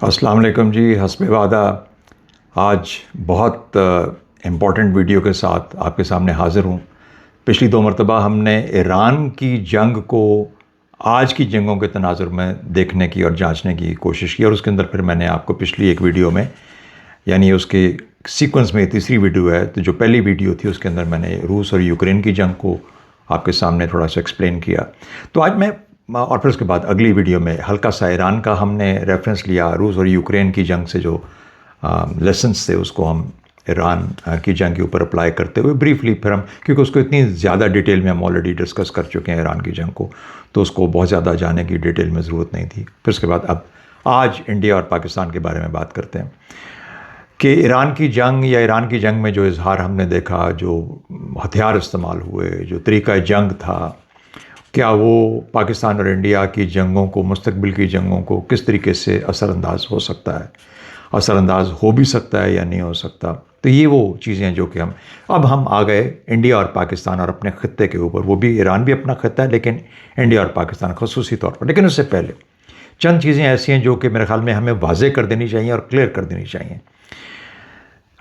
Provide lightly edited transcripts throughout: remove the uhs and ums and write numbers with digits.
अस्सलाम वालेकुम जी, हस्बे वादा। आज बहुत इम्पॉर्टेंट वीडियो के साथ आपके सामने हाज़िर हूँ। पिछली दो मरतबा हमने ईरान की जंग को आज की जंगों के तनाजुर में देखने की और जांचने की कोशिश की, और उसके अंदर फिर मैंने आपको पिछली एक वीडियो में, यानी उसके सीक्वेंस में तीसरी वीडियो है, तो जो पहली वीडियो थी उसके अंदर मैंने रूस और यूक्रेन की जंग को आपके सामने थोड़ा सा एक्सप्लेन किया। तो आज मैं, और फिर उसके बाद अगली वीडियो में हल्का सा ईरान का हमने रेफरेंस लिया, रूस और यूक्रेन की जंग से जो लेसन्स थे उसको हम ईरान की जंग के ऊपर अप्लाई करते हुए ब्रीफली फिर हम, क्योंकि उसको इतनी ज़्यादा डिटेल में हम ऑलरेडी डिस्कस कर चुके हैं ईरान की जंग को, तो उसको बहुत ज़्यादा जाने की डिटेल में ज़रूरत नहीं थी। फिर उसके बाद अब आज इंडिया और पाकिस्तान के बारे में बात करते हैं कि ईरान की जंग या ईरान की जंग में जो इजहार हमने देखा, जो हथियार इस्तेमाल हुए, जो तरीक़ा जंग था, क्या वो पाकिस्तान और इंडिया की जंगों को, मुस्तकबिल की जंगों को किस तरीके से असरअंदाज हो सकता है, असरअंदाज हो भी सकता है या नहीं हो सकता। तो ये वो चीज़ें हैं जो कि हम आ गए इंडिया और पाकिस्तान और अपने ख़त्ते के ऊपर। वो भी, ईरान भी अपना ख़त्ता है, लेकिन इंडिया और पाकिस्तान ख़ुसूसी तौर पर। लेकिन उससे पहले चंद चीज़ें ऐसी हैं जो कि मेरे ख़्याल में हमें वाज़े कर देनी चाहिए और क्लियर कर देनी चाहिए।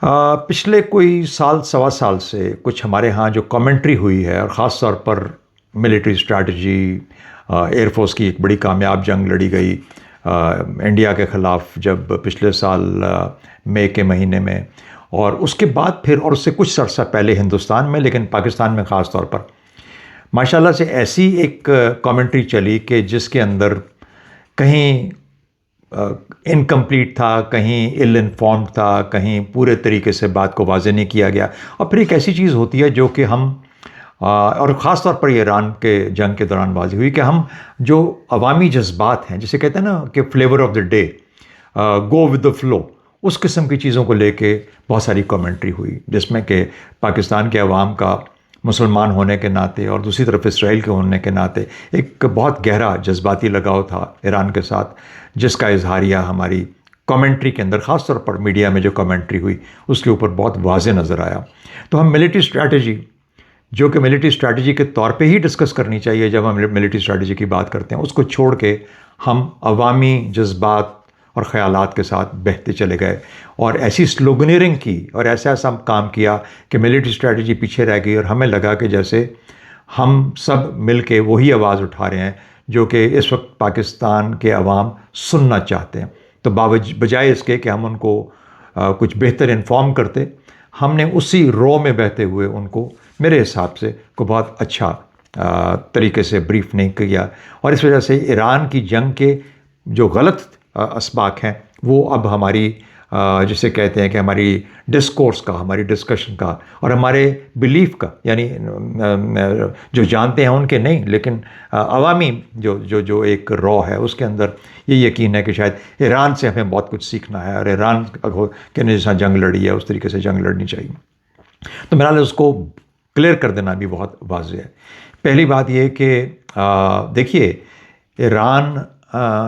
पिछले कोई साल सवा साल से कुछ हमारे यहाँ जो कमेंट्री हुई है, और ख़ास तौर पर मिलिट्री स्ट्रैटेजी, एयरफोर्स की एक बड़ी कामयाब जंग लड़ी गई इंडिया के ख़िलाफ़ जब पिछले साल मई के महीने में, और उसके बाद फिर, और उससे कुछ अर्सा पहले हिंदुस्तान में, लेकिन पाकिस्तान में ख़ास तौर पर माशाल्लाह से ऐसी एक कमेंट्री चली कि जिसके अंदर कहीं इनकम्प्लीट था, कहीं इल इन्फॉर्म्ड था, कहीं पूरे तरीके से बात को वाज़े नहीं किया गया। और फिर एक ऐसी चीज़ होती है जो कि हम, और ख़ास तौर पर ईरान के जंग के दौरान वाज़े हुई कि हम जो अवामी जज्बात हैं, जिसे कहते हैं ना कि flavour of the day, go with the flow, उस किस्म की चीज़ों को लेके बहुत सारी कमेंट्री हुई, जिसमें कि पाकिस्तान के अवाम का मुसलमान होने के नाते और दूसरी तरफ इसराइल के होने के नाते एक बहुत गहरा जज्बाती लगाव था ईरान के साथ, जिसका इजहारिया हमारी कमेंट्री के अंदर, ख़ास तौर पर मीडिया में जो कमेंट्री हुई उसके ऊपर बहुत वाज़े नज़र आया। तो हम मिलिट्री स्ट्रैटेजी, जो कि मिलिट्री स्ट्रैटेजी के तौर पे ही डिस्कस करनी चाहिए जब हम मिलिट्री स्ट्रैटेजी की बात करते हैं, उसको छोड़ के हम अवामी जज्बात और ख़यालात के साथ बहते चले गए और ऐसी स्लोगनियरिंग की और ऐसा ऐसा काम किया कि मिलिट्री स्ट्रैटेजी पीछे रह गई, और हमें लगा कि जैसे हम सब मिल के वही आवाज़ उठा रहे हैं जो कि इस वक्त पाकिस्तान के अवाम सुनना चाहते हैं। तो बजाय इसके कि हम उनको कुछ बेहतर इन्फॉर्म करते, हमने उसी रो में बहते हुए उनको, मेरे हिसाब से, को बहुत अच्छा तरीके से ब्रीफ नहीं किया, और इस वजह से ईरान की जंग के जो गलत असबाक हैं वो अब हमारी, जिसे कहते हैं कि हमारी डिस्कोर्स का, हमारी डिस्कशन का और हमारे बिलीफ का, यानी जो जानते हैं उनके नहीं, लेकिन अवामी जो जो जो एक रॉ है उसके अंदर ये यकीन है कि शायद ईरान से हमें बहुत कुछ सीखना है, और ईरान के ने जैसा जंग लड़ी है उस तरीके से जंग लड़नी चाहिए। तो मेरा उसको क्लियर कर देना भी बहुत वाज़े है। पहली बात ये कि देखिए, ईरान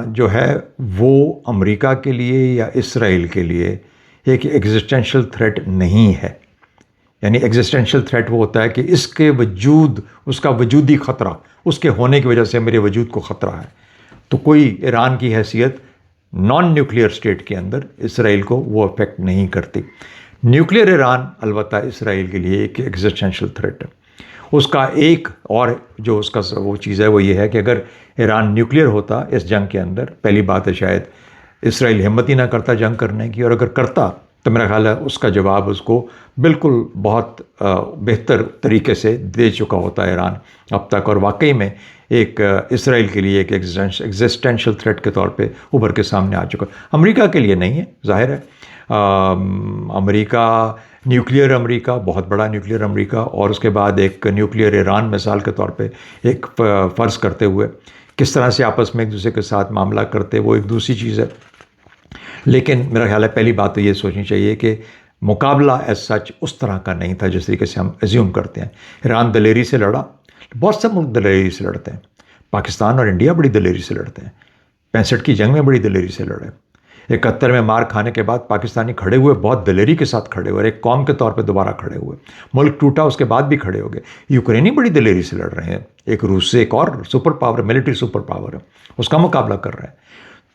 जो है वो अमेरिका के लिए या इसराइल के लिए एक एग्जिस्टेंशियल थ्रेट नहीं है। यानी एग्जिस्टेंशियल थ्रेट वो होता है कि इसके वजूद, उसका वजूदी ख़तरा, उसके होने की वजह से मेरे वजूद को ख़तरा है। तो कोई ईरान की हैसियत नॉन न्यूक्लियर स्टेट के अंदर इसराइल को वो अफेक्ट नहीं करती। न्यूक्लियर ईरान अलबत्ता इसराइल के लिए एक एग्जिस्टेंशियल थ्रेट है। उसका एक और जो उसका वो चीज़ है वो ये है कि अगर ईरान न्यूक्लियर होता इस जंग के अंदर, पहली बात है शायद इसराइल हिम्मत ही ना करता जंग करने की, और अगर करता तो मेरा ख्याल है उसका जवाब उसको बिल्कुल बहुत बेहतर तरीके से दे चुका होता है ईरान अब तक, और वाकई में एक इसराइल के लिए एक एग्जिस्टेंशियल थ्रेट के तौर पे उभर के सामने आ चुका। अमेरिका के लिए नहीं है, जाहिर है। अमेरिका, न्यूक्लियर अमेरिका, बहुत बड़ा न्यूक्लियर अमेरिका, और उसके बाद एक न्यूक्लियर ईरान मिसाल के तौर पे एक फ़र्ज़ करते हुए किस तरह से आपस में एक दूसरे के साथ मामला करते, वो एक दूसरी चीज़ है। लेकिन मेरा ख्याल है पहली बात तो ये सोचनी चाहिए कि मुकाबला एज सच उस तरह का नहीं था जिस तरीके से हम एज्यूम करते हैं। ईरान दलेरी से लड़ा, बहुत से मुल्क दलेरी से लड़ते हैं, पाकिस्तान और इंडिया बड़ी दलेरी से लड़ते हैं, 65 की जंग में बड़ी दलेरी से लड़े, 71 में मार खाने के बाद पाकिस्तानी खड़े हुए, बहुत दलेरी के साथ खड़े हुए, और एक कौम के तौर पे दोबारा खड़े हुए। मुल्क टूटा उसके बाद भी खड़े हो गए। यूक्रेनी बड़ी दलेरी से लड़ रहे हैं, एक रूस से, एक और super power, military super power है, उसका मुकाबला कर रहे हैं।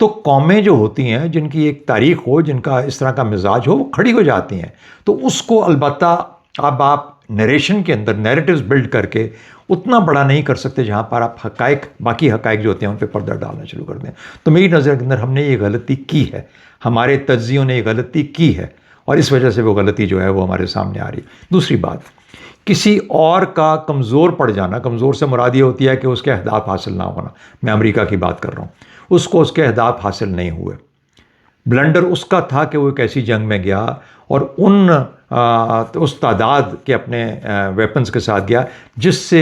तो कौमें जो होती हैं, जिनकी एक तारीख हो, जिनका इस तरह का मिजाज हो, वो खड़ी हो जाती हैं। तो उसको अलबत्ता अब आप नरेशन के अंदर नैरेटिव्स बिल्ड करके उतना बड़ा नहीं कर सकते जहाँ पर आप हकायक, बाकी हकायक जो होते हैं उन पर पर्दा डालना शुरू कर दें। तो मेरी नज़र के अंदर हमने ये गलती की है, हमारे तज्जियों ने ये गलती की है, और इस वजह से वो गलती जो है वो हमारे सामने आ रही है। दूसरी बात, किसी और का कमज़ोर पड़ जाना, कमज़ोर से मुराद ये होती है कि उसके अहदाफ हासिल ना होना। मैं अमेरिका की बात कर रहा हूँ, उसको उसके अहदाफ हासिल नहीं हुए। ब्लंडर उसका था कि वो एक ऐसी जंग में गया और उस तादाद के अपने वेपन्स के साथ गया जिससे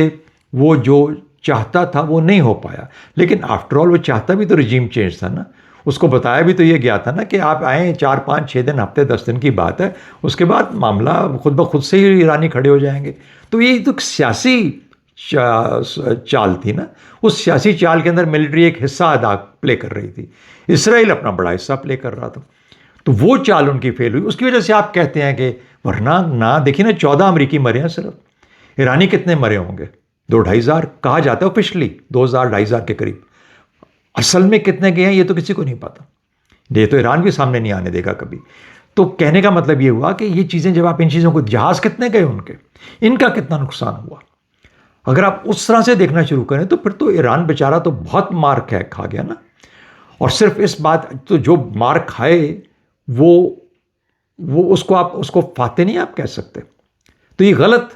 वो जो चाहता था वो नहीं हो पाया। लेकिन आफ्टर ऑल वो चाहता भी तो रजीम चेंज था ना, उसको बताया भी तो ये गया था ना कि आप आए 4-5-6 दिन, हफ्ते 10 दिन की बात है, उसके बाद मामला खुद ब खुद से ही ईरानी खड़े हो जाएंगे। तो ये तो सियासी चाल थी ना। उस सियासी चाल के अंदर मिलिट्री एक हिस्सा अदा प्ले कर रही थी, इसराइल अपना बड़ा हिस्सा प्ले कर रहा था। तो वो चाल उनकी फेल हुई, उसकी वजह से आप कहते हैं कि वरना ना देखिए ना, 14 अमरीकी मरे हैं सिर्फ, ईरानी कितने मरे होंगे? 2-2,500 कहा जाता है ऑफिशियली, 2,000-2,500 के करीब। असल में कितने गए हैं ये तो किसी को नहीं पता, ये तो ईरान भी सामने नहीं आने देगा कभी। तो कहने का मतलब ये हुआ कि ये चीज़ें, जब आप इन चीज़ों को, जहाज़ कितने गए उनके, इनका कितना नुकसान हुआ, अगर आप उस तरह से देखना शुरू करें तो फिर तो ईरान बेचारा तो बहुत मार खा गया ना। और सिर्फ इस बात, तो जो मार खाए वो उसको आप उसको फाते नहीं आप कह सकते। तो ये गलत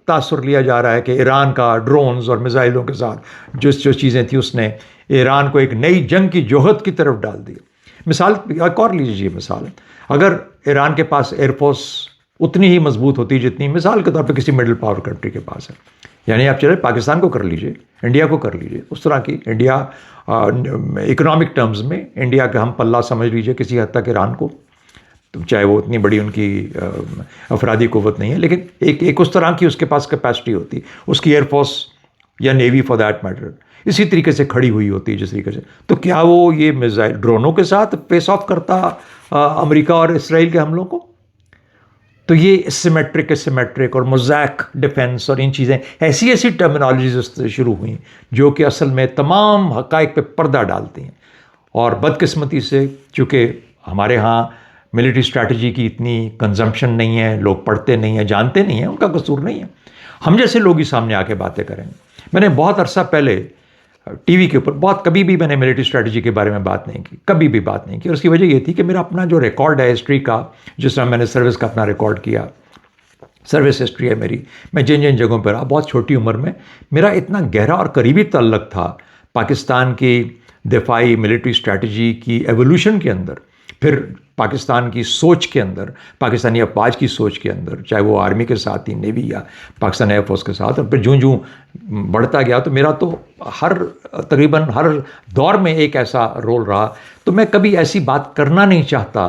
तासुर लिया जा रहा है कि ईरान का ड्रोन्स और मिसाइलों के साथ जो चीज़ें थी उसने ईरान को एक नई जंग की जोहद की तरफ डाल दिया। मिसाल एक और लीजिए, मिसाल, अगर ईरान के पास एयरफोर्स उतनी ही मजबूत होती जितनी मिसाल के तौर पे किसी मिडिल पावर कंट्री के पास है, यानी आप चले पाकिस्तान को कर लीजिए, इंडिया को कर लीजिए, उस तरह की इंडिया इकोनॉमिक टर्म्स में इंडिया का हम पल्ला समझ लीजिए किसी हद तक ईरान को, तो चाहे वो उतनी बड़ी उनकी अफरादी क़ुव्वत नहीं है, लेकिन एक उस तरह की उसके पास कैपेसिटी होती, उसकी एयरफोर्स या नेवी फॉर दैट मैटर इसी तरीके से खड़ी हुई होती है जिस तरीके से। तो क्या वो ये मिसाइल ड्रोनों के साथ फेस ऑफ करता अमेरिका और इसराइल के हमलों को? तो ये सिमेट्रिक और मोज़ैक डिफेंस और इन चीज़ें, ऐसी ऐसी टर्मिनोलॉजीज शुरू हुई जो कि असल में तमाम हक़ाइक़ पे पर्दा डालती हैं। और बदकिस्मती से चूँकि हमारे यहाँ मिलिट्री स्ट्रैटेजी की इतनी कंजम्पशन नहीं है, लोग पढ़ते नहीं हैं, जानते नहीं हैं, उनका कसूर नहीं है, हम जैसे लोग ही सामने आके बातें करेंगे। मैंने बहुत अरसा पहले टीवी के ऊपर कभी भी मैंने मिलिट्री स्ट्रैटेजी के बारे में बात नहीं की, कभी भी बात नहीं की। और उसकी वजह ये थी कि मेरा अपना जो रिकॉर्ड है हिस्ट्री का, जिस तरह मैंने सर्विस का अपना रिकॉर्ड किया, सर्विस हिस्ट्री है मेरी, मैं जिन जिन जगहों पर रहा, बहुत छोटी उम्र में मेरा इतना गहरा और करीबी ताल्लुक था पाकिस्तान की दिफाई मिलिट्री स्ट्रैटेजी की एवोल्यूशन के अंदर, फिर पाकिस्तान की सोच के अंदर, पाकिस्तानी अफवाज की सोच के अंदर, चाहे वो आर्मी के साथ ही, नेवी या पाकिस्तान एयरफोर्स के साथ, और फिर जूँ जूँ बढ़ता गया तो मेरा तो तकरीबन हर दौर में एक ऐसा रोल रहा। तो मैं कभी ऐसी बात करना नहीं चाहता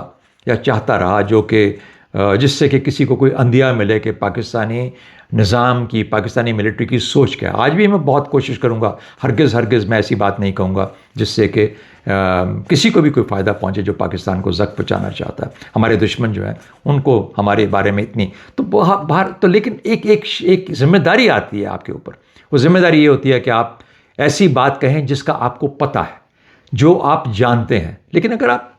या चाहता रहा जो कि जिससे कि किसी को कोई अंदिया मिले कि पाकिस्तानी निज़ाम की, पाकिस्तानी मिलिट्री की सोच क्या है। आज भी मैं बहुत कोशिश करूँगा, हरगिज़ मैं ऐसी बात नहीं कहूँगा जिससे कि किसी को भी कोई फ़ायदा पहुँचे जो पाकिस्तान को ज़ख्म पहुँचाना चाहता है। हमारे दुश्मन जो हैं उनको हमारे बारे में इतनी तो बाहर तो, लेकिन एक जिम्मेदारी आती है आपके ऊपर। वो जिम्मेदारी ये होती है कि आप ऐसी बात कहें जिसका आपको पता है, जो आप जानते हैं। लेकिन अगर आप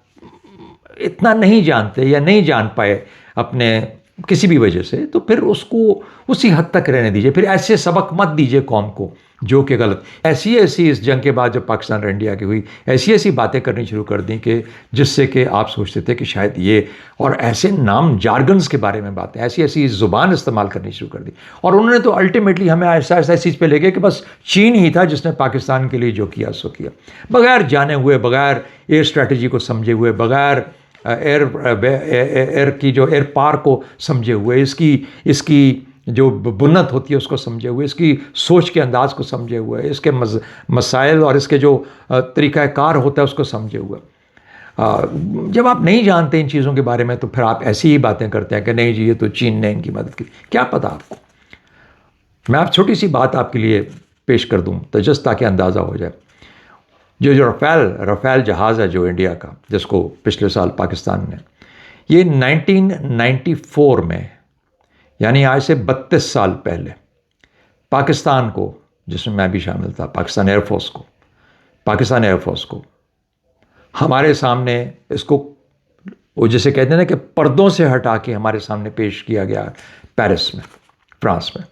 इतना नहीं जानते या नहीं जान पाए अपने किसी भी वजह से, तो फिर उसको उसी हद तक रहने दीजिए। फिर ऐसे सबक मत दीजिए कौम को जो कि गलत। ऐसी इस जंग के बाद जब पाकिस्तान और इंडिया की हुई, ऐसी बातें करनी शुरू कर दी कि जिससे कि आप सोचते थे कि शायद ये, और ऐसे नाम जार्गन्स के बारे में बातें, ऐसी ज़ुबान इस्तेमाल करनी शुरू कर दी। और उन्होंने तो अल्टीमेटली हमें ऐसा इस चीज़ पे ले गए कि बस चीन ही था जिसने पाकिस्तान के लिए जो किया सो किया, बगैर जाने हुए, बगैर एयर स्ट्रैटेजी को समझे हुए, बगैर एयर की जो एयर पार को समझे हुए, इसकी जो बुन्नत होती है उसको समझे हुए, इसकी सोच के अंदाज़ को समझे हुए, इसके मसाइल और इसके जो तरीक़ाकार होता है उसको समझे हुए। जब आप नहीं जानते इन चीज़ों के बारे में तो फिर आप ऐसी ही बातें करते हैं कि नहीं जी ये तो चीन ने इनकी मदद की। क्या पता आपको। मैं आप छोटी सी बात आपके लिए पेश कर दूँ तो जस्ट ताकि अंदाज़ा हो जाए। जो रफ़ेल जहाज़ है जो इंडिया का, जिसको पिछले साल पाकिस्तान ने, ये 1994 में, यानी आज से 32 साल पहले, पाकिस्तान को, जिसमें मैं भी शामिल था, पाकिस्तान एयरफोर्स को हमारे सामने इसको, वो जैसे कहते हैं ना कि पर्दों से हटा के हमारे सामने पेश किया गया पेरिस में, फ्रांस में,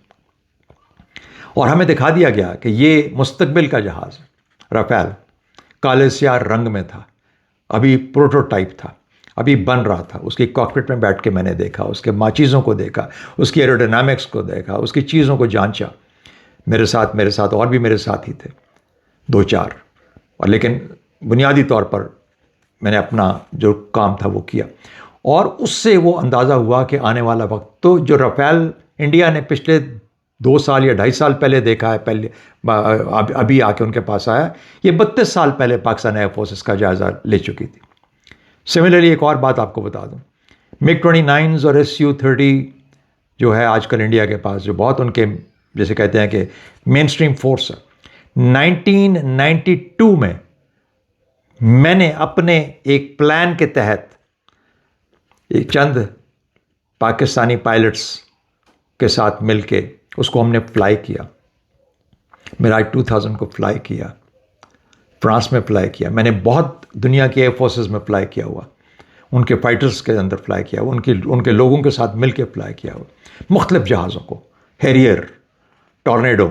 और हमें दिखा दिया गया कि ये मुस्तकबिल का जहाज़ है। राफेल काले स्याह रंग में था, अभी प्रोटोटाइप था, अभी बन रहा था। उसकी कॉकपिट में बैठ के मैंने देखा, उसके चीज़ों को देखा, उसकी एरोडायनामिक्स को देखा, उसकी चीज़ों को जांचा। मेरे साथ और भी मेरे साथ ही थे, दो चार, और लेकिन बुनियादी तौर पर मैंने अपना जो काम था वो किया। और उससे वो अंदाज़ा हुआ कि आने वाला वक्त, तो जो राफेल इंडिया ने पिछले 2 साल या 2.5 साल पहले देखा है, पहले अभी आके उनके पास आया, ये 32 साल पहले पाकिस्तान एयरफोर्स का जायज़ा ले चुकी थी। सिमिलरली एक और बात आपको बता दूं, MiG-29 और Su-30 जो है आजकल इंडिया के पास, जो बहुत उनके जैसे कहते हैं कि मेन स्ट्रीम फोर्स है, 1992 में मैंने अपने एक प्लान के तहत एक चंद पाकिस्तानी पायलट्स के साथ मिलके उसको हमने फ्लाई किया। मिराज 2000 को फ्लाई किया, फ्रांस में फ्लाई किया। मैंने बहुत दुनिया की एयर फोर्सेस में फ्लाई किया हुआ, उनके फाइटर्स के अंदर फ्लाई किया हुआ, उनके लोगों के साथ मिलके फ्लाई किया हुआ, मुख्तलिफ जहाज़ों को, हैरियर, टॉर्नेडो।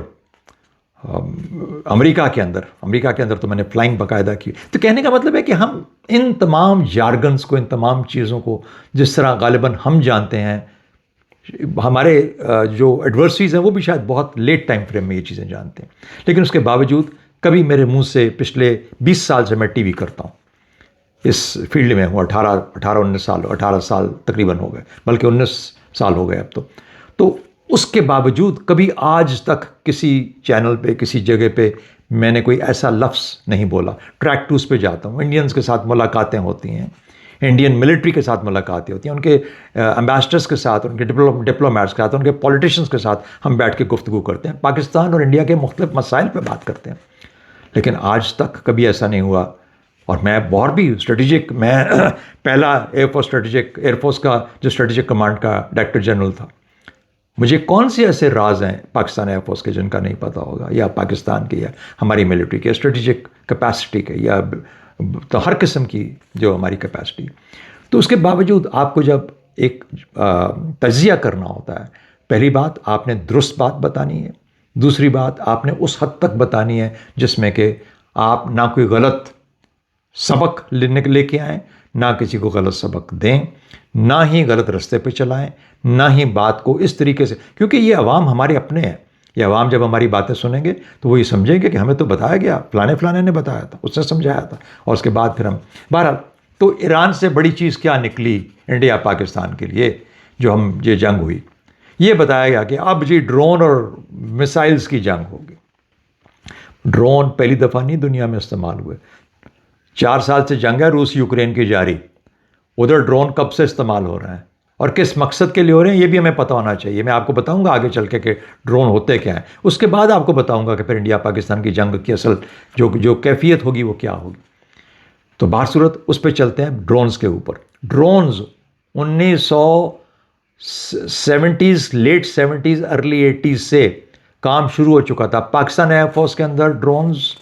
अमेरिका के अंदर तो मैंने फ्लाइंग बाकायदा की। तो कहने का मतलब है कि हम इन तमाम जार्गन्स को, इन तमाम चीज़ों को जिस तरह गालिबन हम जानते हैं, हमारे जो एडवर्सरीज हैं वो भी शायद बहुत लेट टाइम फ्रेम में ये चीज़ें जानते हैं। लेकिन उसके बावजूद कभी मेरे मुंह से, पिछले 20 साल से मैं टीवी करता हूँ, इस फील्ड में हूँ, 18 साल तकरीबन हो गए, बल्कि 19 साल हो गए अब तो उसके बावजूद कभी आज तक किसी चैनल पे, किसी जगह पे मैंने कोई ऐसा लफ्ज़ नहीं बोला। ट्रैक टूस पे जाता हूँ, इंडियंस के साथ मुलाकातें होती हैं, इंडियन मिलिट्री के साथ मुलाकातें होती हैं, उनके एम्बेसडर्स के साथ, उनके डिप्लोमेट्स के साथ, उनके पॉलिटिशियंस के साथ हम बैठ के गुफ्तगू करते हैं, पाकिस्तान और इंडिया के मुख्तलिफ मसाइल पर बात करते हैं। लेकिन आज तक कभी ऐसा नहीं हुआ। और मैं बहुत भी स्ट्रेटेजिक, मैं पहला एयरफोर्स का जो स्ट्रेटेजिक कमांड का डायरेक्टर जनरल था। मुझे कौन से ऐसे राज हैं पाकिस्तान एयरफोर्स के जिनका नहीं पता होगा, या पाकिस्तान के, या हमारी मिलिट्री के स्ट्रेटेजिक कैपेसिटी के, या तो हर किस्म की जो हमारी कैपेसिटी। तो उसके बावजूद आपको जब एक तजिया करना होता है, पहली बात आपने दुरुस्त बात बतानी है, दूसरी बात आपने उस हद तक बतानी है जिसमें कि आप ना कोई गलत सबक लेके आएँ, ना किसी को गलत सबक दें, ना ही गलत रास्ते पे चलाएं, ना ही बात को इस तरीके से, क्योंकि ये अवाम हमारे अपने हैं। ये अवाम जब हमारी बातें सुनेंगे तो वो ये समझेंगे कि हमें तो बताया गया, फलाने ने बताया था, उसने समझाया था, और उसके बाद फिर हम बहरहाल। तो ईरान से बड़ी चीज़ क्या निकली इंडिया पाकिस्तान के लिए, जो ये जंग हुई, ये बताया गया कि अब जी ड्रोन और मिसाइल्स की जंग होगी। ड्रोन पहली दफ़ा नहीं दुनिया में इस्तेमाल हुए, 4 साल से जंग है रूस यूक्रेन की जारी, उधर ड्रोन कब से इस्तेमाल हो रहे हैं और किस मकसद के लिए हो रहे हैं ये भी हमें पता होना चाहिए। मैं आपको बताऊंगा आगे चल के कि ड्रोन होते क्या हैं, उसके बाद आपको बताऊंगा कि फिर इंडिया पाकिस्तान की जंग की असल जो कैफियत होगी वो क्या होगी। तो बाहर सूरत उस पर चलते हैं, ड्रोन्स के ऊपर। Drones 1970s, late 70s, early 80s से काम शुरू हो चुका था पाकिस्तान एयरफोर्स के अंदर। ड्रोन्स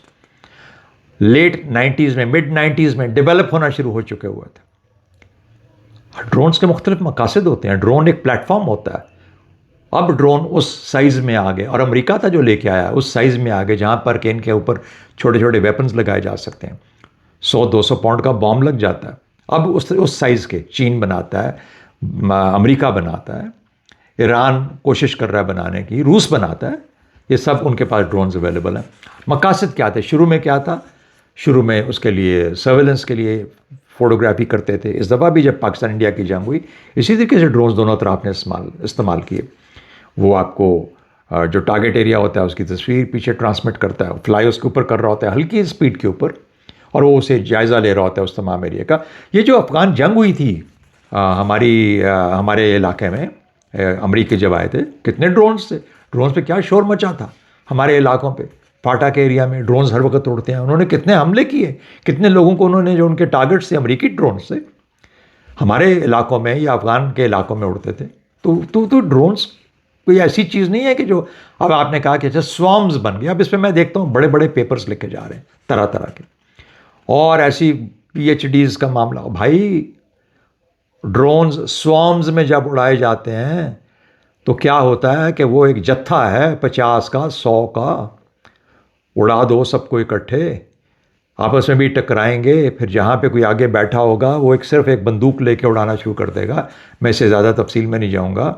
लेट 90s में, मिड 90s में डेवलप होना शुरू हो चुके हुए थे। ड्रोन्स के मुख्तलिफ मकासद होते हैं, ड्रोन एक प्लेटफॉर्म होता है। अब ड्रोन उस साइज़ में आ गए, और अमेरिका था जो लेके आया, उस साइज़ में आ गए जहाँ पर कि इनके ऊपर छोटे छोटे वेपन्स लगाए जा सकते हैं, 100-200 पाउंड का बॉम्ब लग जाता है। अब उस साइज़ के चीन बनाता है, अमेरिका बनाता है, ईरान कोशिश कर रहा है बनाने की, रूस बनाता है, ये सब उनके पास ड्रोन्स अवेलेबल हैं। मकासद क्या थे? शुरू में क्या था? शुरू में उसके लिए सर्वेलेंस के लिए फोटोग्राफी करते थे। इस दफ़ा भी जब पाकिस्तान इंडिया की जंग हुई, इसी तरीके से ड्रोन्स दोनों तरफ ने इस्तेमाल किए। वो आपको जो टारगेट एरिया होता है उसकी तस्वीर पीछे ट्रांसमिट करता है, फ्लाई उसके ऊपर कर रहा होता है हल्की स्पीड के ऊपर, और वो उसे जायज़ा ले रहा होता है उस तमाम एरिया का। ये जो अफ़गान जंग हुई थी हमारे इलाके में, अमरीकी जब आए थे, कितने ड्रोन्स थे, ड्रोन्स पे क्या शोर मचा था हमारे इलाकों पे। फाटा के एरिया में ड्रोन्स हर वक्त उड़ते हैं, उन्होंने कितने हमले किए, कितने लोगों को उन्होंने, जो उनके टारगेट्स थे अमरीकी ड्रोन से, हमारे इलाकों में या अफगान के इलाकों में उड़ते थे। तो ड्रोन्स कोई ऐसी चीज़ नहीं है कि जो अब आपने कहा कि अच्छा स्वॉर्म्स बन गया। अब इस पर मैं देखता हूँ बड़े बड़े पेपर्स लिखे जा रहे हैं तरह तरह के, और ऐसी PhDs का मामला, भाई ड्रोन्स स्वॉर्म्स में जब उड़ाए जाते हैं तो क्या होता है कि वो एक जत्था है 50 का 100 का, उड़ा दो सबको इकट्ठे, आपस में भी टकराएंगे, फिर जहाँ पे कोई आगे बैठा होगा वो सिर्फ एक बंदूक लेके उड़ाना शुरू कर देगा। मैं इससे ज़्यादा तफसील में नहीं जाऊँगा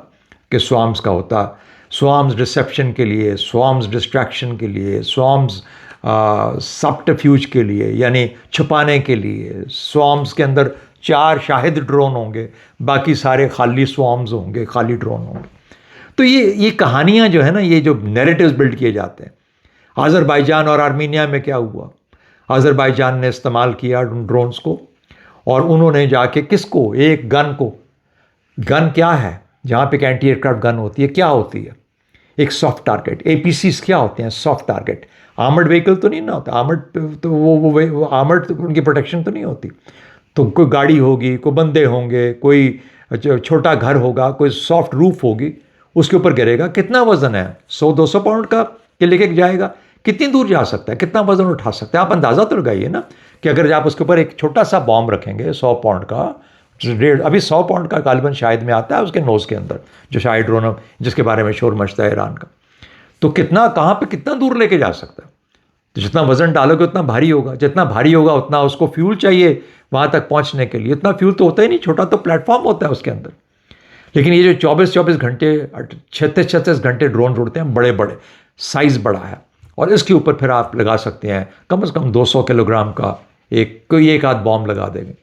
कि स्वाम्स का होता, स्वाम्स डिसेप्शन के लिए, स्वाम्स डिस्ट्रैक्शन के लिए, स्वाम्स सब्टरफ्यूज के लिए यानी छुपाने के लिए, स्वाम्स के अंदर 4 शाहिद ड्रोन होंगे, बाकी सारे खाली स्वाम्स होंगे, खाली ड्रोन होंगे। तो ये कहानियाँ जो है ना, ये जो नैरेटिव्स बिल्ड किए जाते हैं। अज़रबैजान और आर्मीनिया में क्या हुआ, अज़रबैजान ने इस्तेमाल किया ड्रोन्स को, और उन्होंने जाके किसको, एक गन को, गन क्या है, जहाँ पे एंटी एयरक्राफ्ट गन होती है क्या होती है, एक सॉफ्ट टारगेट। APCs क्या होते हैं, सॉफ्ट टारगेट। आर्मर्ड व्हीकल तो नहीं ना होता, आर्मर्ड तो वो आर्मर्ड तो उनकी प्रोटेक्शन तो नहीं होती। तो कोई गाड़ी होगी, कोई बंदे होंगे, कोई छोटा घर होगा, कोई सॉफ्ट रूफ होगी, उसके ऊपर गिरेगा। कितना वजन है, 100-200 पाउंड का के लेके जाएगा, कितनी दूर जा सकता है, कितना वजन उठा सकता है। आप अंदाज़ा तो लगाइए ना कि अगर आप उसके ऊपर एक छोटा सा बॉम्ब रखेंगे 100 पाउंड का, अभी 100 पाउंड का गालिबन शायद में आता है उसके नोज़ के अंदर, जो शायद ड्रोन जिसके बारे में शोर मचता है ईरान का, तो कितना, कहाँ पे कितना दूर लेके जा सकता है। तो जितना वजन डालोगे उतना भारी होगा, जितना भारी होगा उतना उसको फ्यूल चाहिए वहाँ तक पहुँचने के लिए। इतना फ्यूल तो होता ही नहीं, छोटा तो प्लेटफॉर्म होता है उसके अंदर। लेकिन ये जो 24-24 घंटे 36-36 घंटे ड्रोन उड़ते हैं, बड़े बड़े, साइज़ बड़ा है, और इसके ऊपर फिर आप लगा सकते हैं कम से कम 200 किलोग्राम का कोई एक आध बॉम्ब लगा देंगे।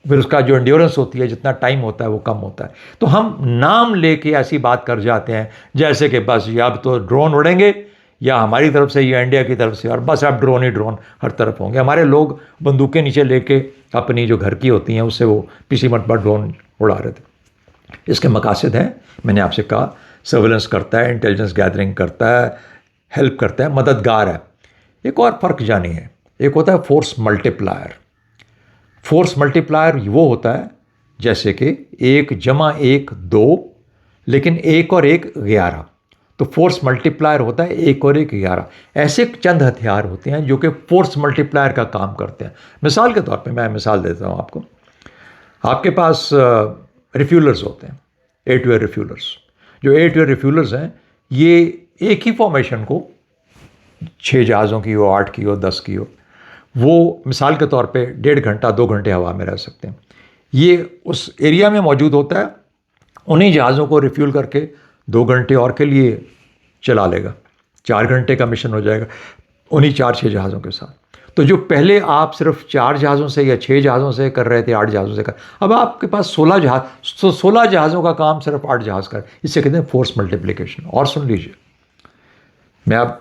फिर उसका जो एंड्योरेंस होती है, जितना टाइम होता है वो कम होता है। तो हम नाम लेके ऐसी बात कर जाते हैं जैसे कि बस ये अब तो ड्रोन उड़ेंगे, या हमारी तरफ से या इंडिया की तरफ से, और बस अब ड्रोन ही ड्रोन हर तरफ होंगे। हमारे लोग बंदूकें नीचे लेके अपनी जो घर की होती हैं उससे वो पिछली मरतबा ड्रोन उड़ा रहे थे। इसके मकासद हैं, मैंने आपसे कहा, सर्वेलेंस करता है, इंटेलिजेंस गैदरिंग करता है, हेल्प करता है, मददगार है। एक और फ़र्क जानिए, एक होता है फोर्स मल्टीप्लायर। फोर्स मल्टीप्लायर वो होता है जैसे कि 1+1 2, लेकिन 1 और 1 11। तो फोर्स मल्टीप्लायर होता है 1 और 1 11। ऐसे चंद हथियार होते हैं जो कि फोर्स मल्टीप्लायर का काम करते हैं। मिसाल के तौर पे मैं मिसाल देता हूँ आपको। आपके पास रिफ्यूलर्स होते हैं, एयर टू एयर रिफ्यूलर्स। जो एयर टू एयर रिफ्यूलर्स हैं, ये एक ही फॉर्मेशन को 6 जहाज़ों की हो, 8 की हो, 10 की हो, वो मिसाल के तौर पे 1.5 घंटा 2 घंटे हवा में रह सकते हैं। ये उस एरिया में मौजूद होता है, उन्हीं जहाज़ों को रिफ्यूल करके 2 घंटे और के लिए चला लेगा, 4 घंटे का मिशन हो जाएगा उन्हीं 4-6 जहाज़ों के साथ। तो जो पहले आप सिर्फ 4 जहाज़ों से या 6 जहाज़ों से कर रहे थे, 8 जहाज़ों से कर, अब आपके पास 16 जहाज़, तो 16 जहाज़ों का काम सिर्फ 8 जहाज़ कर, इससे कहते हैं फोर्स मल्टीप्लिकेशन। और सुन लीजिए, मैं अब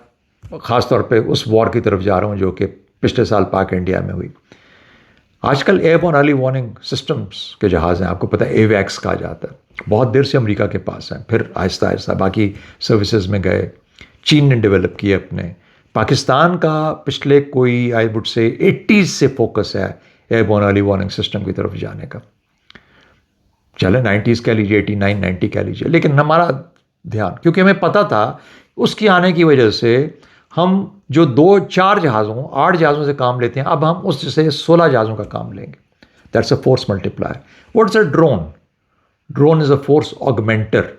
ख़ास तौर पे उस वॉर की तरफ जा रहा हूँ जो कि पिछले साल पाक इंडिया में हुई। आजकल एयरबोर्न अर्ली वार्निंग सिस्टम्स के जहाज़ हैं, आपको पता है एवैक्स कहा जाता है, बहुत देर से अमेरिका के पास हैं, फिर आहिस्ता आहिस्ता बाकी सर्विसेज में गए, चीन ने डेवलप किए अपने। पाकिस्तान का पिछले कोई आई वुड से 80s से फोकस है एयरबोर्न अर्ली वार्निंग सिस्टम की तरफ जाने का। चले 90s कह लीजिए, 89-90 कह लीजिए, लेकिन हमारा ध्यान, क्योंकि हमें पता था उसके आने की वजह से हम जो 2-4 जहाज़ों 8 जहाज़ों से काम लेते हैं, अब हम उससे 16 जहाज़ों का काम लेंगे। That's a force multiplier. What's a drone? Drone is a force augmenter.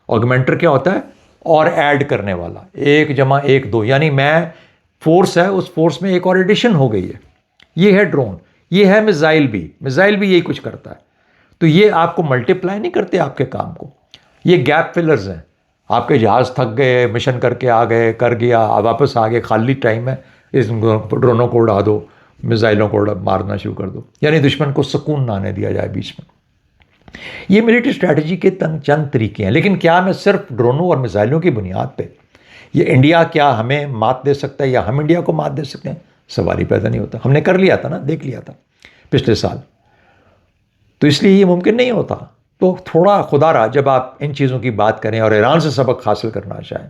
Augmenter क्या होता है? और ऐड करने वाला, 1+1 2, यानी मैं फोर्स है, उस फोर्स में एक और एडिशन हो गई है। ये है ड्रोन। ये है मिसाइल भी, मिसाइल भी यही कुछ करता है। तो ये आपको मल्टीप्लाई नहीं करते आपके काम को, ये गैप फिलर्स हैं। आपके जहाज़ थक गए, मिशन करके आ गए, कर गया, आप वापस आ गए, खाली टाइम है, इस ड्रोनों को उड़ा दो, मिसाइलों को मारना शुरू कर दो, यानी दुश्मन को सुकून ना आने दिया जाए बीच में। ये मिलिट्री स्ट्रैटेजी के चंद तरीके हैं। लेकिन क्या मैं सिर्फ ड्रोनों और मिसाइलों की बुनियाद पे ये इंडिया क्या हमें मात दे सकता है या हम इंडिया को मात दे सकते हैं? सवाल ही पैदा नहीं होता। हमने कर लिया था ना, देख लिया था पिछले साल, तो इसलिए ये मुमकिन नहीं होता। तो थोड़ा खुदारा जब आप इन चीज़ों की बात करें और ईरान से सबक हासिल करना चाहें,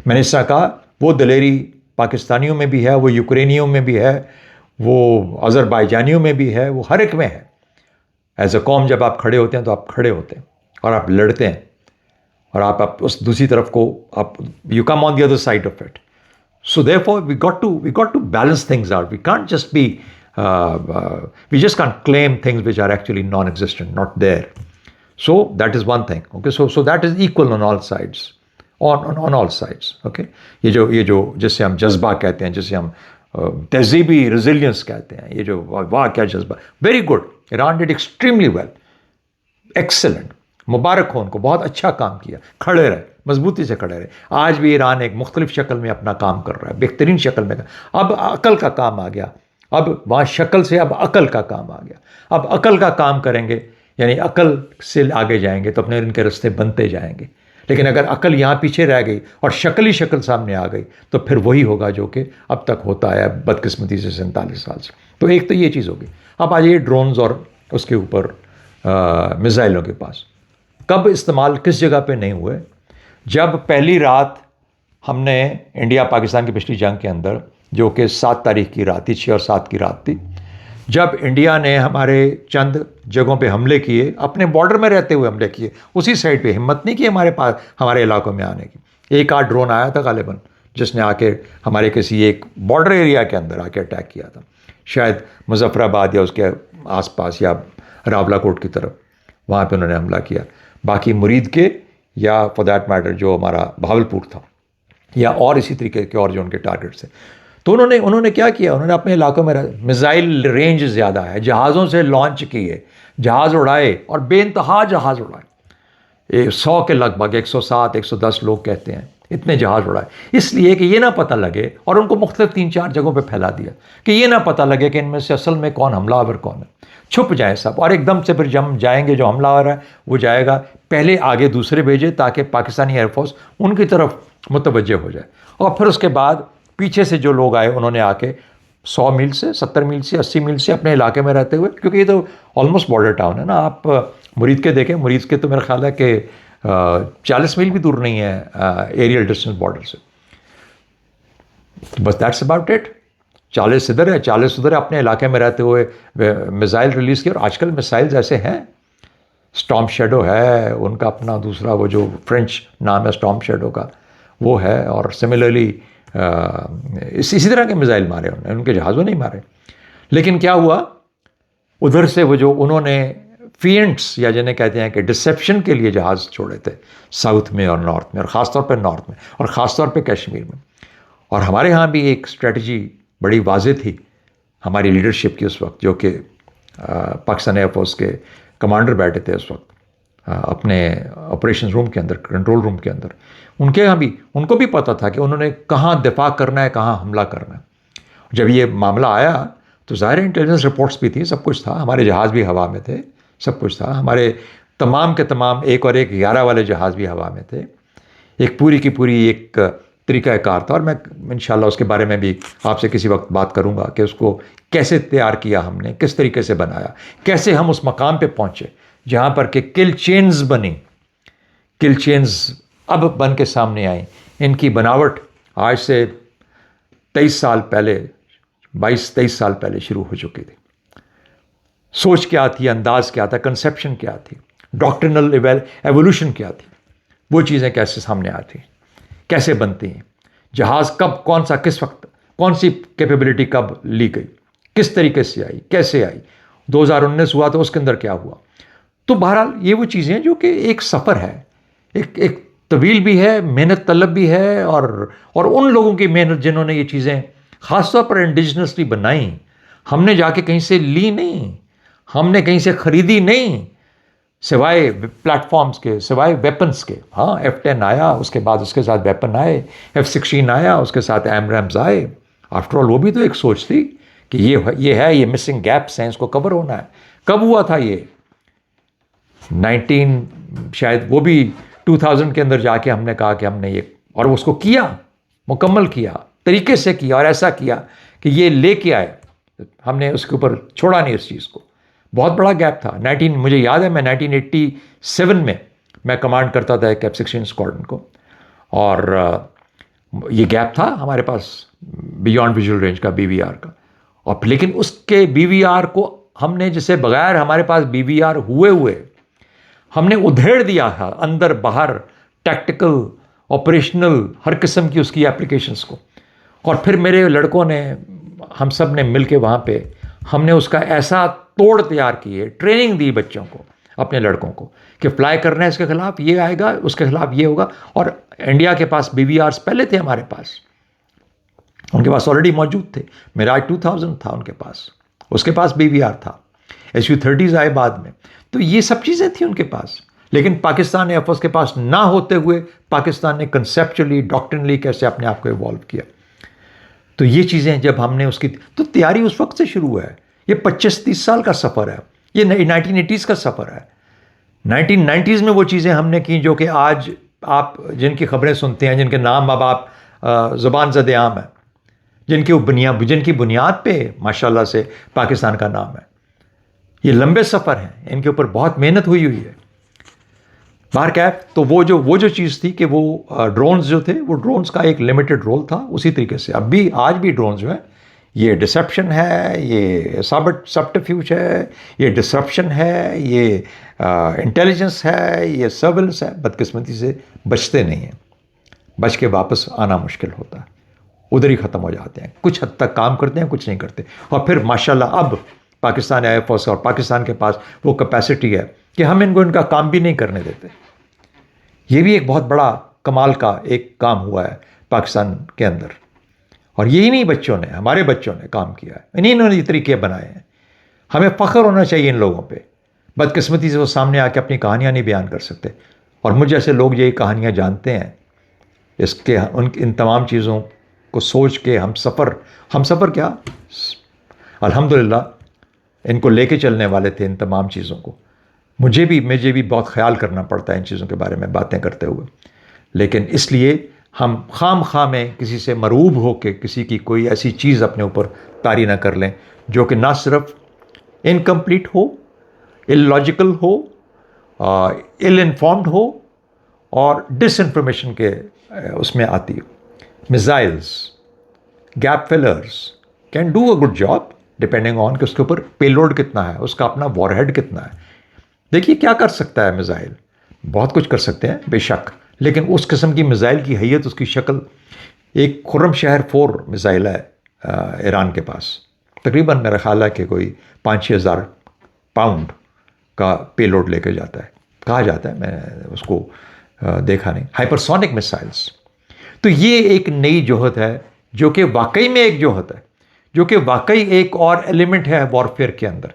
मैंने इससे कहा वो दलेरी पाकिस्तानियों में भी है, वो यूक्रेनियों में भी है, वो अज़रबैजानियों में भी है, वो हर एक में है। एज अ कौम जब आप खड़े होते हैं तो आप खड़े होते हैं और आप लड़ते हैं, और आप उस दूसरी तरफ को आप you come on the other side of it. So therefore we got to balance things out. We can't just be we just can't claim things which are actually non-existent, not there. So that is one thing. Okay, so that is equal on all sides, on all sides. Okay, ये जो जिससे हम जज्बा कहते हैं, जिससे हम तहजीबी resilience कहते हैं, ये जो वाह क्या जज्बा, very good, Iran did extremely well, excellent, मुबारक हो उनको, बहुत अच्छा काम किया, खड़े रहे, मजबूती से खड़े रहे। आज भी ईरान एक मुख्तलिफ शक्ल में अपना काम कर रहा है, बेहतरीन शक्ल में। अब अकल का काम आ गया, अब वहाँ शक्ल से अब अकल का काम आ गया। अब अकल का काम करेंगे, यानी अकल से आगे जाएंगे तो अपने इनके रास्ते बनते जाएंगे। लेकिन अगर अकल यहाँ पीछे रह गई और शक्ल ही शक्ल सामने आ गई तो फिर वही होगा जो कि अब तक होता है बदकिस्मती से 47 साल से। तो एक तो ये चीज़ होगी। अब आ जाइए ड्रोन्स और उसके ऊपर मिसाइलों के पास। कब इस्तेमाल किस जगह पे नहीं हुए? जब पहली रात हमने इंडिया पाकिस्तान की पिछली जंग के अंदर, जो कि 7 तारीख की रात थी, 6 और 7 की रात थी, जब इंडिया ने हमारे चंद जगहों पे हमले किए, अपने बॉर्डर में रहते हुए हमले किए, उसी साइड पे हिम्मत नहीं की हमारे पास, हमारे इलाकों में आने की। एक आध ड्रोन आया था गालिबन, जिसने आके हमारे किसी एक बॉर्डर एरिया के अंदर आके अटैक किया था, शायद मुजफ्फराबाद या उसके आसपास या रावलाकोट की तरफ, वहाँ पे उन्होंने हमला किया। बाकी मुरीद के या फॉर दैट मैटर जो हमारा भावलपुर था, या और इसी तरीके के और जो उनके टारगेट्स थे, तो उन्होंने क्या किया, उन्होंने अपने इलाकों में मिसाइल रेंज ज़्यादा है, जहाज़ों से लॉन्च किए, जहाज़ उड़ाए और बेइंतहा जहाज़ उड़ाए। 100 के लगभग, 107 110 लोग कहते हैं, इतने जहाज़ उड़ाए, इसलिए कि ये ना पता लगे, और उनको मुख्तलिफ 3-4 जगहों पे फैला दिया कि ये ना पता लगे कि इनमें से असल में कौन हमलावर कौन है, छुप जाए सब, और एकदम से फिर जम जाएंगे, जो हमलावर है वो जाएगा, पहले आगे दूसरे भेजे ताकि पाकिस्तानी एयरफोर्स उनकी तरफ मुतवज्जे हो जाए, और फिर उसके बाद पीछे से जो लोग आए उन्होंने आके 100 मील से, 70 मील से, 80 मील से अपने इलाके में रहते हुए, क्योंकि ये तो ऑलमोस्ट बॉर्डर टाउन है ना। आप मुरीद के देखें, मुरीद के तो मेरा ख्याल है कि 40 मील भी दूर नहीं है एरियल डिस्टेंस बॉर्डर से, बस दैट्स अबाउट इट। 40 इधर है, 40 उधर है, अपने इलाके में रहते हुए मिसाइल रिलीज़ किए। और आजकल मिसाइल्स ऐसे हैं, स्टॉर्म शैडो है उनका अपना दूसरा, वो जो फ्रेंच नाम है स्टॉर्म शैडो का, वो है, और सिमिलरली इसी तरह के मिसाइल मारे उन्होंने, उनके जहाज़ों नहीं मारे। लेकिन क्या हुआ, उधर से वो जो उन्होंने फिएंट्स, या जिन्हें कहते हैं कि डिसेप्शन के लिए जहाज़ छोड़े थे साउथ में और नॉर्थ में, और ख़ासतौर पर नॉर्थ में, और ख़ासतौर पर कश्मीर में। और हमारे यहाँ भी एक स्ट्रेटजी बड़ी वाज़ेह थी हमारी लीडरशिप की उस वक्त, जो कि पाकिस्तान एयरफोर्स के कमांडर बैठे थे उस वक्त अपने ऑपरेशन रूम के अंदर, कंट्रोल रूम के अंदर। उनके यहाँ भी, उनको भी पता था कि उन्होंने कहाँ दिफा करना है, कहाँ हमला करना है। जब ये मामला आया तो ज़ाहिर इंटेलिजेंस रिपोर्ट्स भी थी, सब कुछ था, हमारे जहाज़ भी हवा में थे, सब कुछ था, हमारे तमाम के तमाम 1 और 1 11 वाले जहाज़ भी हवा में थे। एक पूरी की पूरी एक तरीक़ाकार था, और मैं इंशाल्लाह उसके बारे में भी आपसे किसी वक्त बात करूँगा कि उसको कैसे तैयार किया हमने, किस तरीके से बनाया, कैसे हम उस मकाम पे पहुँचे जहाँ पर कि किल चेन्स बनी, किल चेन्स अब बन के सामने आई। इनकी बनावट आज से 23 साल पहले, 22-23 साल पहले शुरू हो चुकी थी। सोच क्या थी, अंदाज़ क्या था, कंसेप्शन क्या थी, डॉक्ट्रिनल एवोल्यूशन क्या थी, वो चीज़ें कैसे सामने आती, कैसे बनती हैं, जहाज़ कब, कौन सा, किस वक्त, कौन सी कैपेबिलिटी कब ली गई, किस तरीके से आई, कैसे आई, 2019 हुआ तो उसके अंदर क्या हुआ। तो बहरहाल ये वो चीज़ें जो कि एक सफ़र है, एक तवील भी है, मेहनत तलब भी है, और उन लोगों की मेहनत जिन्होंने ये चीज़ें ख़ासतौर पर इंडिजिनसली बनाई। हमने जाके कहीं से ली नहीं, हमने कहीं से ख़रीदी नहीं, सिवाय प्लेटफॉर्म्स के, सिवाय वेपन्स के। हाँ, F-10 आया, उसके बाद उसके साथ वेपन आए, F-16 आया, उसके साथ एमरैम्स आए। आफ्टर ऑल वो भी तो एक सोच थी कि ये मिसिंग गैप्स हैं, इसको कवर होना है। कब हुआ था ये? 19 शायद, वो भी 2000 के अंदर जाके हमने कहा कि हमने ये, और उसको किया, मुकम्मल किया, तरीके से किया, और ऐसा किया कि ये लेके आए, हमने उसके ऊपर छोड़ा नहीं उस चीज़ को। बहुत बड़ा गैप था। मुझे याद है, मैं 1987 में मैं कमांड करता था एक F-16 स्क्वाड्रन को, और ये गैप था हमारे पास बियॉन्ड विजुअल रेंज का, BVR का। और लेकिन उसके BVR को हमने, जिसे बगैर हमारे पास BVR हुए हमने उधेड़ दिया है अंदर बाहर, टैक्टिकल, ऑपरेशनल, हर किस्म की उसकी एप्लीकेशंस को। और फिर मेरे लड़कों ने, हम सब ने मिल के वहाँ पे हमने उसका ऐसा तोड़ तैयार की है, ट्रेनिंग दी बच्चों को, अपने लड़कों को, कि फ्लाई करना है, इसके खिलाफ ये आएगा, उसके खिलाफ ये होगा। और इंडिया के पास BVRs पहले थे हमारे पास, उनके पास ऑलरेडी मौजूद थे। मिराज 2000 था उनके पास, उसके पास BVR था। SU-30s आए बाद में। तो ये सब चीज़ें थी उनके पास, लेकिन पाकिस्तान एयरफोर्स के पास ना होते हुए पाकिस्तान ने कंसेप्चुअली, डॉक्ट्रिनली कैसे अपने आप को इवॉल्व किया। तो ये चीज़ें जब हमने उसकी, तो तैयारी उस वक्त से शुरू है। ये 25-30 साल का सफ़र है, ये 1980s का सफ़र है। 1990s में वो चीज़ें हमने की जो कि आज आप जिनकी खबरें सुनते हैं, जिनके नाम अब आप ज़ुबान ज़द-ए-आम है, जिनकी बुनियाद पे माशाल्लाह से पाकिस्तान का नाम है। ये लंबे सफ़र हैं, इनके ऊपर बहुत मेहनत हुई है। बाहर कैफ, तो वो जो चीज़ थी कि वो ड्रोन्स जो थे, वो ड्रोन्स का एक लिमिटेड रोल था। उसी तरीके से अब भी, आज भी ड्रोन्स जो है, ये डिसेप्शन है, ये सबटरफ्यूज है, ये डिसरप्शन है, ये इंटेलिजेंस है, ये सर्विलेंस है। बदकिस्मती से बचते नहीं हैं, बच के वापस आना मुश्किल होता है, उधर ही ख़त्म हो जाते हैं। कुछ हद तक काम करते हैं, कुछ नहीं करते। और फिर माशाल्लाह अब पाकिस्तान एयरफोर्स और पाकिस्तान के पास वो कैपेसिटी है कि हम इनको इनका काम भी नहीं करने देते। ये भी एक बहुत बड़ा कमाल का एक काम हुआ है पाकिस्तान के अंदर। और यही नहीं बच्चों ने, हमारे बच्चों ने काम किया है, इन्होंने ये तरीके बनाए हैं। हमें फ़ख्र होना चाहिए इन लोगों पे। बदकिस्मती से वो सामने आके अपनी कहानियाँ नहीं बयान कर सकते। और मुझ जैसे लोग ये कहानियाँ जानते हैं, इसके इन तमाम चीज़ों को सोच के हम सफ़र क्या, अल्हम्दुलिल्लाह इनको लेके चलने वाले थे, इन तमाम चीज़ों को। मुझे भी बहुत ख्याल करना पड़ता है इन चीज़ों के बारे में बातें करते हुए। लेकिन इसलिए हम खाम में किसी से मरूब हो के किसी की कोई ऐसी चीज़ अपने ऊपर तारी ना कर लें जो कि ना सिर्फ इनकम्प्लीट हो, इलॉजिकल हो, इल इन्फॉर्म्ड हो और डिसइंफॉर्मेशन के उसमें आती हो। Missiles, gap fillers can do a good job depending on कि उसके ऊपर पेलोड कितना है, उसका अपना वॉरहेड कितना है। देखिए क्या कर सकता है मिसाइल, बहुत कुछ कर सकते हैं बेशक, लेकिन उस किस्म की मिसाइल की हैयत, उसकी शक्ल, एक खुर्रमशहर 4 मिसाइल है ईरान के पास, तकरीबन मेरा ख्याल है कि कोई 5-6 हज़ार पाउंड का पेलोड लेके जाता है, कहा जाता है, मैं उसको देखा नहीं। हाइपरसोनिक मिसाइल्स, तो ये एक नई जोहद है जो कि वाकई में एक जोहद है, जो कि वाकई एक और एलिमेंट है वॉरफेयर के अंदर।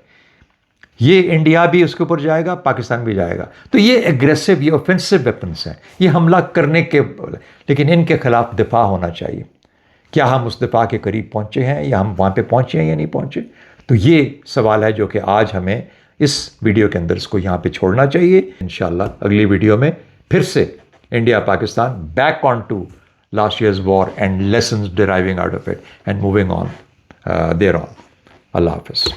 ये इंडिया भी उसके ऊपर जाएगा, पाकिस्तान भी जाएगा। तो ये एग्रेसिव, ये ऑफेंसिव वेपन्स हैं, ये हमला करने के, लेकिन इनके खिलाफ दिफा होना चाहिए। क्या हम उस दिफा के करीब पहुंचे हैं, या हम वहाँ पे पहुंचे हैं या नहीं पहुंचे? तो ये सवाल है जो कि आज हमें इस वीडियो के अंदर इसको यहाँ पे छोड़ना चाहिए। इंशाल्लाह अगली वीडियो में फिर से India Pakistan back on to last years war and lessons deriving out of it and moving on there on. अल्लाह हाफ़िज़।